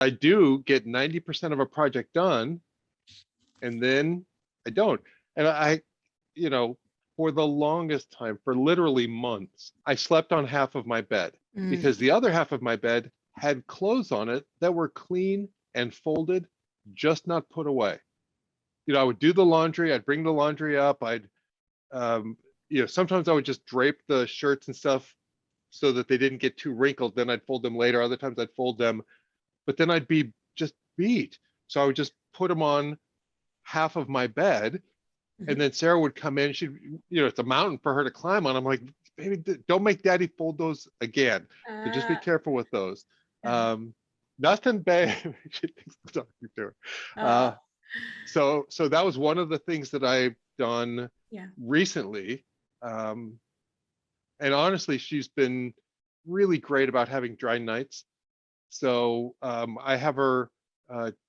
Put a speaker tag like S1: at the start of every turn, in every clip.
S1: I do get 90% of a project done, and then I don't. And you know, for the longest time, for literally months, I slept on half of my bed because the other half of my bed had clothes on it that were clean and folded, just not put away. I would do the laundry, I'd bring the laundry up, um, sometimes I would just drape the shirts and stuff so that they didn't get too wrinkled. Then I'd fold them later. Other times I'd fold them, but then I'd be just beat. So I would just put them on half of my bed. And then Sarah would come in. It's a mountain for her to climb on. I'm like, baby, don't make daddy fold those again. So just be careful with those. Nothing bad. She thinks I'm talking to her. So that was one of the things that I've done recently. And honestly, she's been really great about having dry nights. So I have her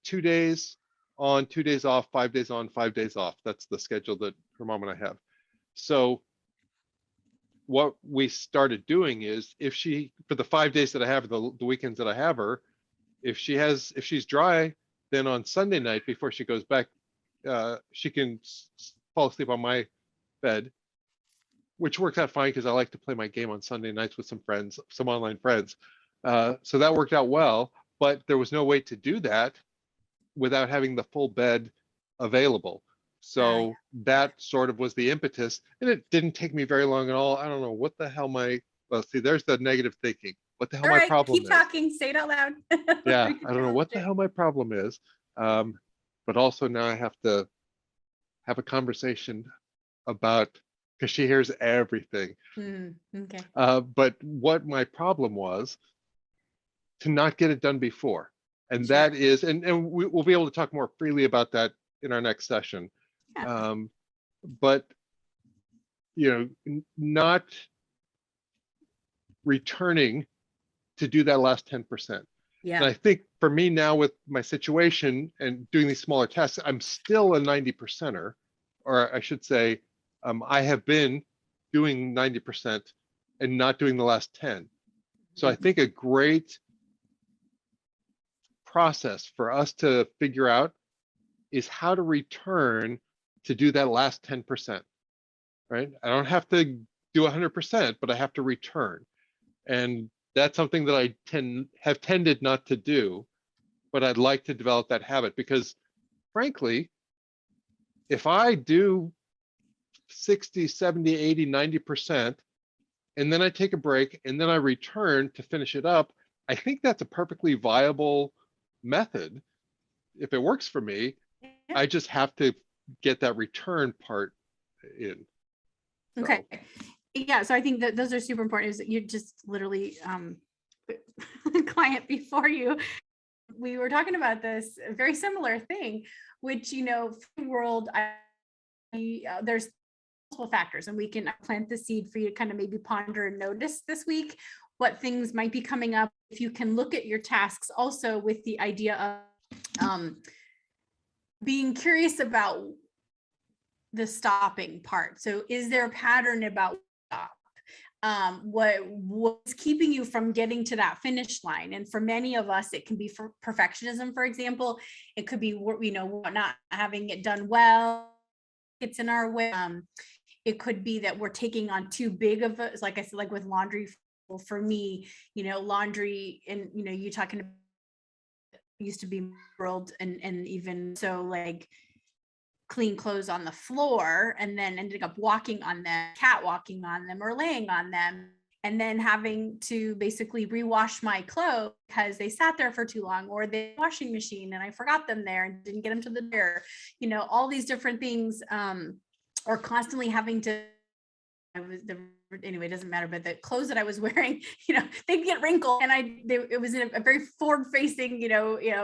S1: 2 days on, 2 days off, 5 days on, 5 days off. That's the schedule that her mom and I have. So what we started doing is, if for the 5 days that I have, the weekends that I have her, if she's dry, then on Sunday night before she goes back, she can fall asleep on my bed, which works out fine because I like to play my game on Sunday nights with some friends, some online friends. So that worked out well, but there was no way to do that without having the full bed available. So that sort of was the impetus, and it didn't take me very long at all. I don't know what the hell well, see, there's the negative thinking. What the hell my problem is.
S2: Keep talking, say it out loud.
S1: Yeah, I don't know what the hell my problem is. But also now I have to have a conversation about, because she hears everything.
S2: Okay.
S1: But what my problem was, to not get it done before. And that is, and we'll be able to talk more freely about that in our next session. But, not returning to do that last 10%. And I think for me now, with my situation and doing these smaller tasks, I'm still a 90%er, or I should say, I have been doing 90% and not doing the last 10. So I think a great process for us to figure out is how to return to do that last 10%, right? I don't have to do 100%, but I have to return. And that's something that I have tended not to do, but I'd like to develop that habit, because frankly, if I do 60, 70, 80, 90%, and then I take a break and then I return to finish it up, I think that's a perfectly viable method. If it works for me, I just have to get that return part in.
S2: So. Okay. Yeah, so I think that those are super important. Is you just literally client before you, we were talking about this very similar thing, which, world, there's multiple factors, and we can plant the seed for you to kind of maybe ponder and notice this week what things might be coming up. If you can look at your tasks also with the idea of being curious about the stopping part. So is there a pattern about stop? What's keeping you from getting to that finish line? And for many of us, it can be for perfectionism, for example. It could be, not having it done well. It's in our way. It could be that we're taking on too big of a, like I said, like with laundry. For me, laundry, and you talking about used to be world, and even so, like clean clothes on the floor, and then ended up walking on them, catwalking on them, or laying on them, and then having to basically rewash my clothes because they sat there for too long, or the washing machine and I forgot them there and didn't get them to the dryer. All these different things, or constantly having to. Anyway, it doesn't matter, but the clothes that I was wearing, they'd get wrinkled, and it was in a very forward facing,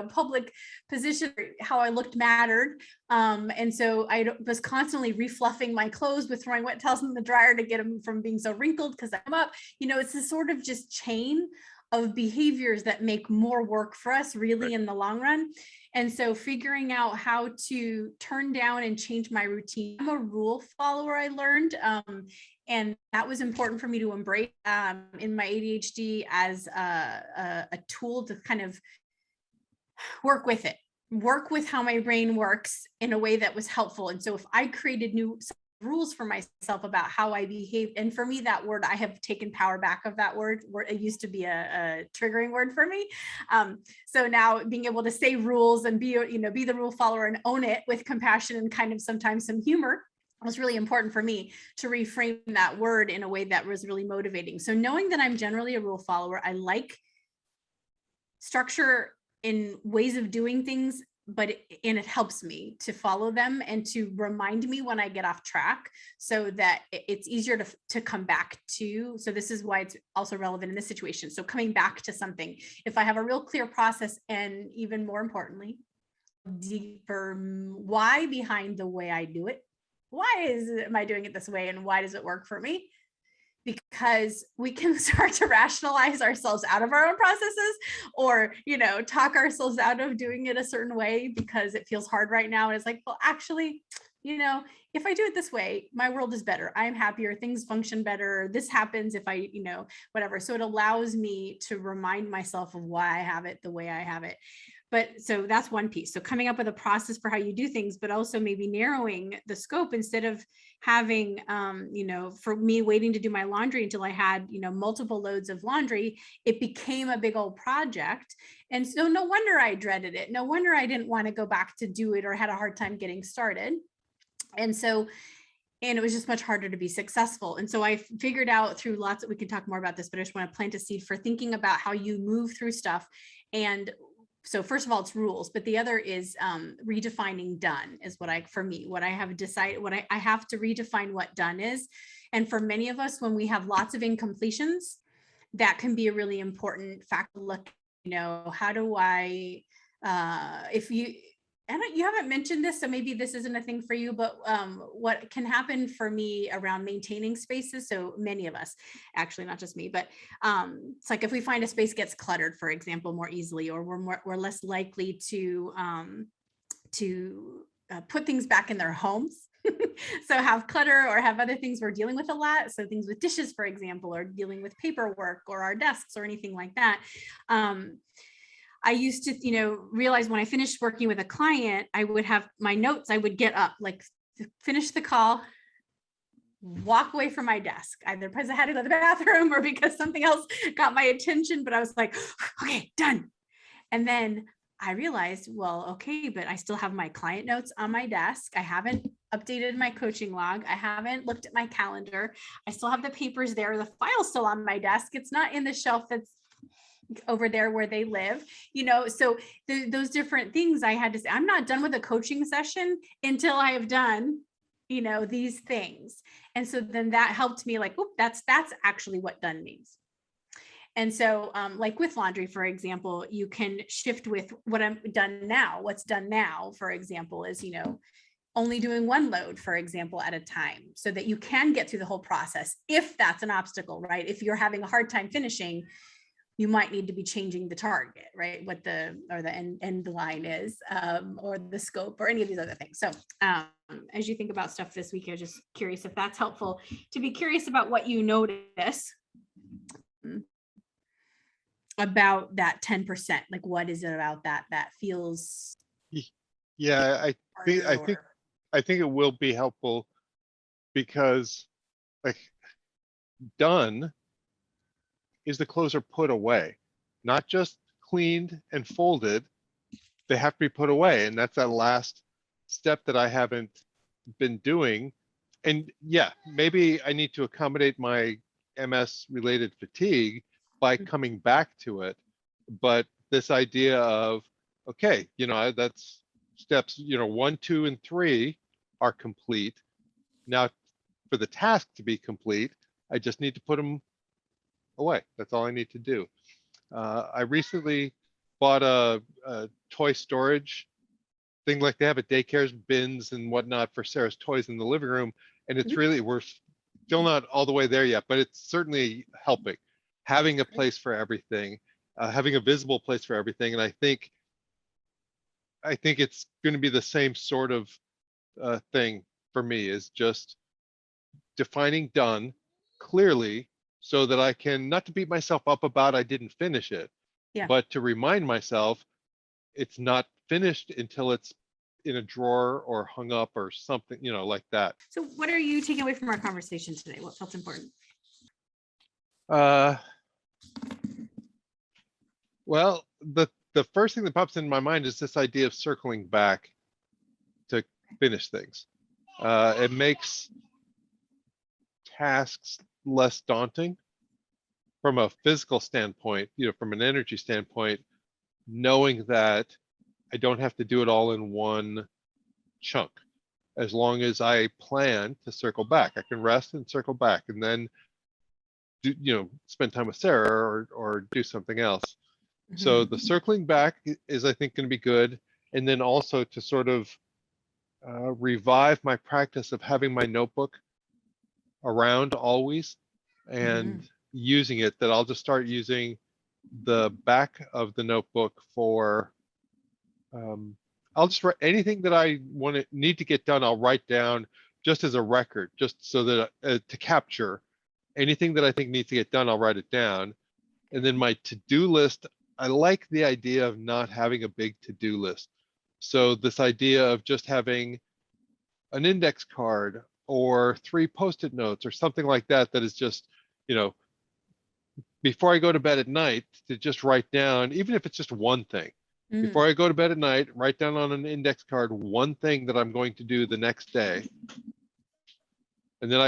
S2: public position. How I looked mattered. And so I was constantly refluffing my clothes with throwing wet towels in the dryer to get them from being so wrinkled because I'm up. It's a sort of just chain of behaviors that make more work for us really in the long run. And so figuring out how to turn down and change my routine. I'm a rule follower, I learned. And that was important for me to embrace in my ADHD as a tool to kind of work with it, work with how my brain works in a way that was helpful. And so if I created new rules for myself about how I behave, and for me, that word, I have taken power back of that word, where it used to be a triggering word for me. So now being able to say rules and be the rule follower and own it with compassion and kind of sometimes some humor was really important for me to reframe that word in a way that was really motivating. So knowing that I'm generally a rule follower, I like structure in ways of doing things, but it helps me to follow them and to remind me when I get off track, so that it's easier to come back to. So this is why it's also relevant in this situation. So coming back to something, if I have a real clear process, and even more importantly, deeper why behind the way I do it. Why am I doing it this way, and why does it work for me? Because we can start to rationalize ourselves out of our own processes, or, talk ourselves out of doing it a certain way because it feels hard right now. And it's like, well, actually, if I do it this way, my world is better. I'm happier. Things function better. This happens if I, whatever. So it allows me to remind myself of why I have it the way I have it. But so that's one piece. So coming up with a process for how you do things, but also maybe narrowing the scope, instead of having, for me, waiting to do my laundry until I had, multiple loads of laundry, it became a big old project. And so no wonder I dreaded it. No wonder I didn't want to go back to do it, or had a hard time getting started. And it was just much harder to be successful. And so I figured out through we can talk more about this, but I just want to plant a seed for thinking about how you move through stuff. And so first of all, it's rules, but the other is redefining done is what I have decided, I have to redefine what done is. And for many of us, when we have lots of incompletions, that can be a really important factor. Look, how do I, you haven't mentioned this, so maybe this isn't a thing for you, but what can happen for me around maintaining spaces, so many of us, actually not just me, but it's like if we find a space gets cluttered, for example, more easily, or we're less likely to put things back in their homes. So have clutter or have other things we're dealing with a lot. So things with dishes, for example, or dealing with paperwork or our desks or anything like that. I used to, realize when I finished working with a client, I would have my notes, I would get up, like finish the call, walk away from my desk, either because I had to go to the bathroom or because something else got my attention, but I was like, okay, done. And then I realized, well, okay, but I still have my client notes on my desk. I haven't updated my coaching log. I haven't looked at my calendar. I still have the papers there. The file's still on my desk. It's not in the shelf that's over there where they live, so those different things I had to say. I'm not done with a coaching session until I have done, these things. And so then that helped me like, oh, that's actually what done means. And so like with laundry, for example, you can shift with what I'm done now. What's done now, for example, is, only doing one load, for example, at a time, so that you can get through the whole process. If that's an obstacle, right? If you're having a hard time finishing, you might need to be changing the target, right? What the end line is, or the scope, or any of these other things. So as you think about stuff this week, I'm just curious if that's helpful, to be curious about what you notice about that 10%. Like, what is it about that feels?
S1: Yeah, I think it will be helpful, because like done is the clothes are put away, not just cleaned and folded. They have to be put away. And that's that last step that I haven't been doing. And yeah, maybe I need to accommodate my MS related fatigue by coming back to it. But this idea of, okay, that's steps, 1, 2, and 3 are complete. Now for the task to be complete, I just need to put them away. That's all I need to do. I recently bought a toy storage thing, like they have at daycares, bins and whatnot for Sarah's toys in the living room. And it's really, we're still not all the way there yet, but it's certainly helping. Having a place for everything, having a visible place for everything. And I think it's going to be the same sort of thing for me, is just defining done clearly, so that I can, not to beat myself up about I didn't finish it,
S2: Yeah.
S1: but to remind myself it's not finished until it's in a drawer or hung up or something, like that.
S2: So what are you taking away from our conversation today? What felt important?
S1: Well, the first thing that pops into my mind is this idea of circling back to finish things. It makes tasks less daunting from a physical standpoint, from an energy standpoint, knowing that I don't have to do it all in one chunk. As long as I plan to circle back, I can rest and circle back, and then spend time with Sarah or do something else. So the circling back is, I think, going to be good. And then also to sort of revive my practice of having my notebook around always and using it, that I'll just start using the back of the notebook for, I'll just write anything that I need to get done. I'll write down just as a record, just so that to capture anything that I think needs to get done, I'll write it down. And then my to-do list, I like the idea of not having a big to-do list. So this idea of just having an index card or 3 Post-it notes or something like that, that is just, before I go to bed at night, to just write down, even if it's just one thing. Before I go to bed at night, write down on an index card one thing that I'm going to do the next day. And then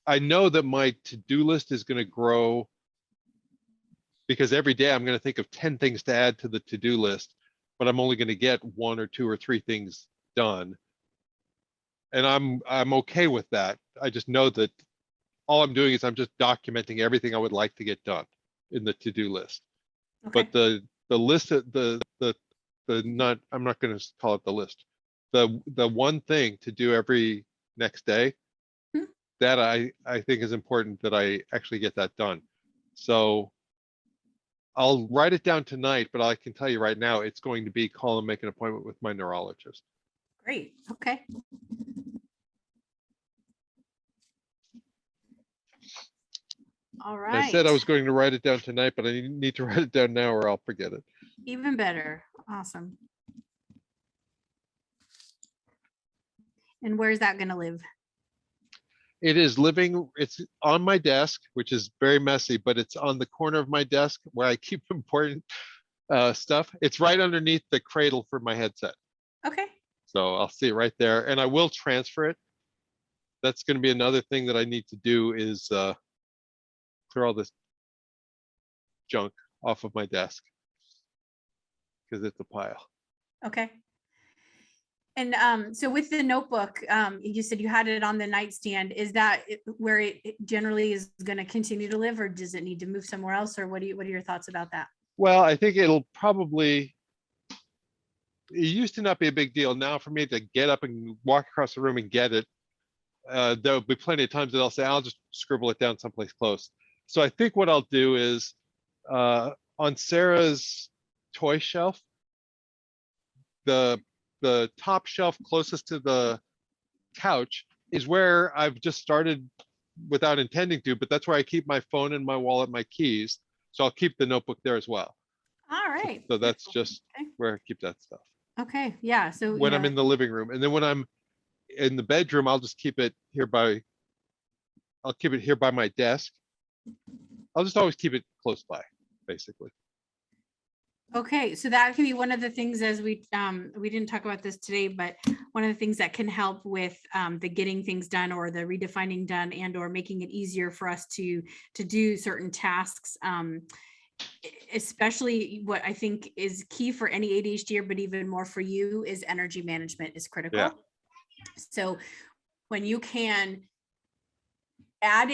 S1: I know that my to-do list is going to grow, because every day I'm going to think of 10 things to add to the to-do list, but I'm only going to get 1 or 2 or 3 things done. And I'm okay with that. I just know that all I'm doing is I'm just documenting everything I would like to get done in the to-do list.
S2: Okay.
S1: But the list, I'm not going to call it the list. The one thing to do every next day, that I think is important that I actually get that done. So I'll write it down tonight, but I can tell you right now, it's going to be call and make an appointment with my neurologist.
S2: Great. Okay. All right.
S1: I said I was going to write it down tonight, but I need to write it down now or I'll forget it.
S2: Even better. Awesome. And where's that going to live?
S1: It is it's on my desk, which is very messy, but it's on the corner of my desk where I keep important stuff. It's right underneath the cradle for my headset.
S2: Okay.
S1: So I'll see it right there, and I will transfer it. That's going to be another thing that I need to do, is clear all this junk off of my desk, because it's a pile.
S2: Okay. And so with the notebook, you said you had it on the nightstand. Is that where it generally is going to continue to live, or does it need to move somewhere else? Or what are your thoughts about that?
S1: Well, I think it'll probably, it used to not be a big deal. Now for me to get up and walk across the room and get it, there'll be plenty of times that I'll say, I'll just scribble it down someplace close. So I think what I'll do is on Sarah's toy shelf, the top shelf closest to the couch is where I've just started without intending to, but that's where I keep my phone and my wallet, my keys. So I'll keep the notebook there as well.
S2: All right.
S1: So that's just where I keep that stuff.
S2: Okay. Yeah. So
S1: when I'm in the living room, and then when I'm in the bedroom, I'll just keep it here by my desk. I'll just always keep it close by, basically.
S2: Okay, so that can be one of the things, as we didn't talk about this today, but one of the things that can help with the getting things done, or the redefining done, and or making it easier for us to do certain tasks, especially what I think is key for any ADHD, but even more for you, is energy management is critical.
S1: Yeah.
S2: So when you can add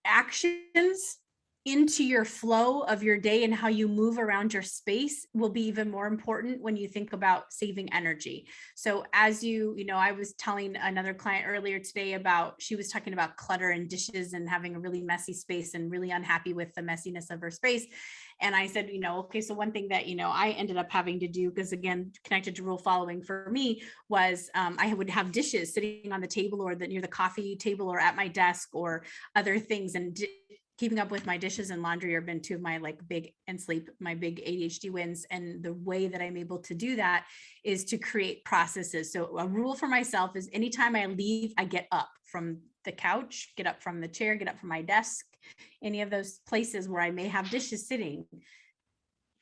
S2: actions into your flow of your day, and how you move around your space will be even more important when you think about saving energy. So as I was telling another client earlier today she was talking about clutter and dishes and having a really messy space and really unhappy with the messiness of her space. And I said, okay, so one thing that, I ended up having to do, because again, connected to rule following for me, was I would have dishes sitting on the table or near the coffee table or at my desk or other things. And keeping up with my dishes and laundry have been two of my my big ADHD wins. And the way that I'm able to do that is to create processes. So a rule for myself is anytime I leave, I get up from the couch, get up from the chair, get up from my desk, any of those places where I may have dishes sitting,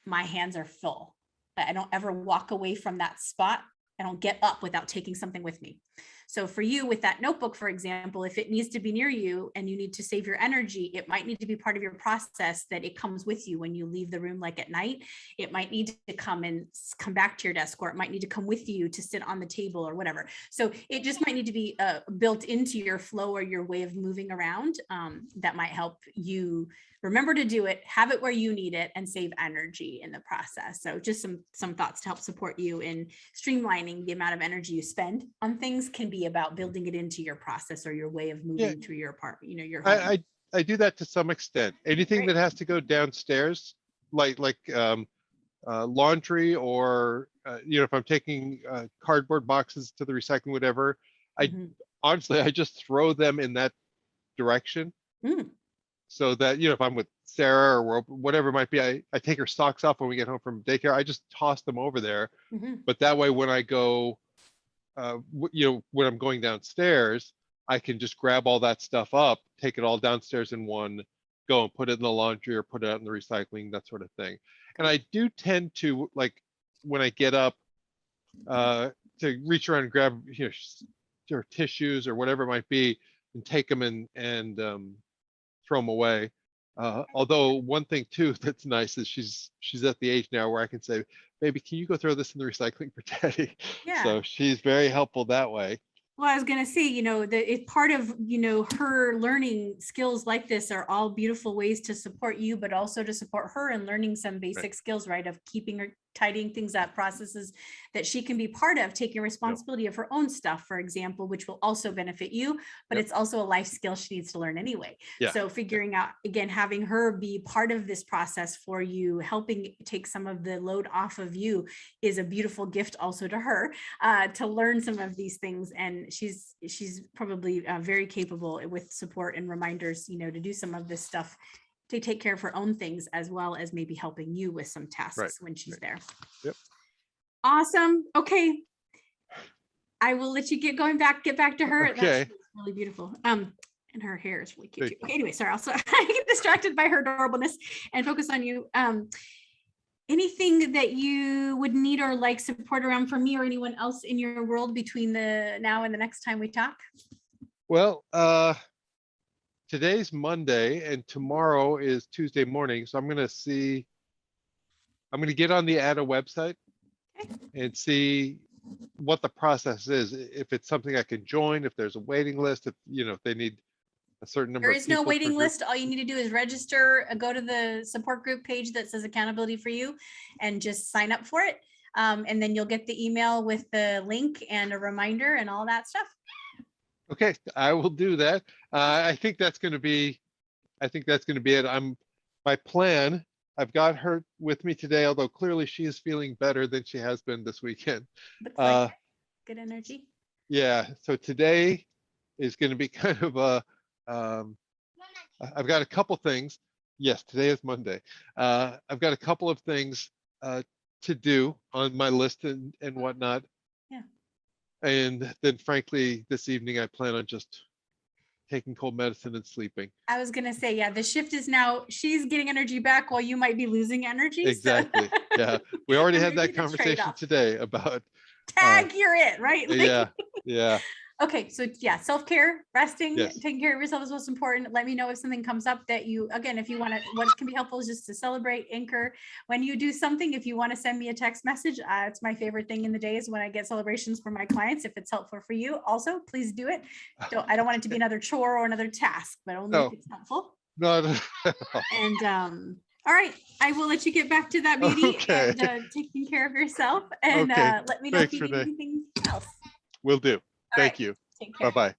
S2: my hands are full. I don't ever walk away from that spot. I don't get up without taking something with me. So for you with that notebook, for example, if it needs to be near you and you need to save your energy, it might need to be part of your process that it comes with you when you leave the room, like at night. It might need to come back to your desk, or it might need to come with you to sit on the table or whatever. So it just might need to be built into your flow or your way of moving around. That might help you remember to do it, have it where you need it, and save energy in the process. So just some thoughts to help support you in streamlining the amount of energy you spend on things. Can be about building it into your process or your way of moving through your apartment, your home.
S1: I do that to some extent. Anything that has to go downstairs, like laundry, or if I'm taking cardboard boxes to the recycling, whatever, honestly, I just throw them in that direction. So that, if I'm with Sarah or whatever it might be, I take her socks off when we get home from daycare. I just toss them over there. But that way, when I go, when I'm going downstairs, I can just grab all that stuff up, take it all downstairs in one go and put it in the laundry or put it out in the recycling, that sort of thing. And I do tend to, like, when I get up, to reach around and grab, or tissues or whatever it might be, and take them and throw them away. Although one thing too that's nice is she's at the age now where I can say, baby, can you go throw this in the recycling for daddy?
S2: Yeah.
S1: So she's very helpful that way.
S2: Well, I was going to say, it's part of, her learning skills like this are all beautiful ways to support you, but also to support her in learning some basic skills, right? Of keeping her, tidying things up, processes that she can be part of, taking responsibility of her own stuff, for example, which will also benefit you, but it's also a life skill she needs to learn anyway. So figuring out, again, having her be part of this process for you, helping take some of the load off of you, is a beautiful gift also to her, to learn some of these things. And she's probably very capable with support and reminders, to do some of this stuff, to take care of her own things, as well as maybe helping you with some tasks when she's there.
S1: Yep.
S2: Awesome. Okay. I will let you get back to her.
S1: Okay.
S2: That's really beautiful. And her hair is really cute too. Okay, anyway, sorry. Also, I get distracted by her adorableness and focus on you. Anything that you would need or like support around for me or anyone else in your world between the now and the next time we talk?
S1: Well, today's Monday and tomorrow is Tuesday morning. So I'm going to get on the ADA website and see what the process is. If it's something I can join, if there's a waiting list, if they need a certain number.
S2: There is no waiting list. All you need to do is register, go to the support group page that says accountability for you, and just sign up for it. And then you'll get the email with the link and a reminder and all that stuff.
S1: Okay, I will do that. I think that's going to be it. My plan. I've got her with me today, although clearly she is feeling better than she has been this weekend.
S2: Looks like good energy.
S1: Yeah. So today is going to be kind of a. I've got a couple things. Yes, today is Monday. I've got a couple of things to do on my list and whatnot.
S2: Yeah.
S1: And then frankly, this evening I plan on just taking cold medicine and sleeping.
S2: I was going to say, the shift is now, she's getting energy back while you might be losing energy.
S1: Exactly. So. Yeah. We already had that conversation today about
S2: you're it, right?
S1: Yeah.
S2: Okay, so self-care, resting, taking care of yourself is most important. Let me know if something comes up that if you want to, what can be helpful is just to celebrate, anchor. When you do something, if you want to send me a text message, it's my favorite thing in the day is when I get celebrations from my clients. If it's helpful for you, also, please do it. I don't want it to be another chore or another task, but only if it's helpful.
S1: No.
S2: And all right, I will let you get back to that beauty and taking care of yourself. And let me know if you need anything else.
S1: Will do. Thank
S2: right.
S1: you.
S2: Take care.
S1: Bye-bye.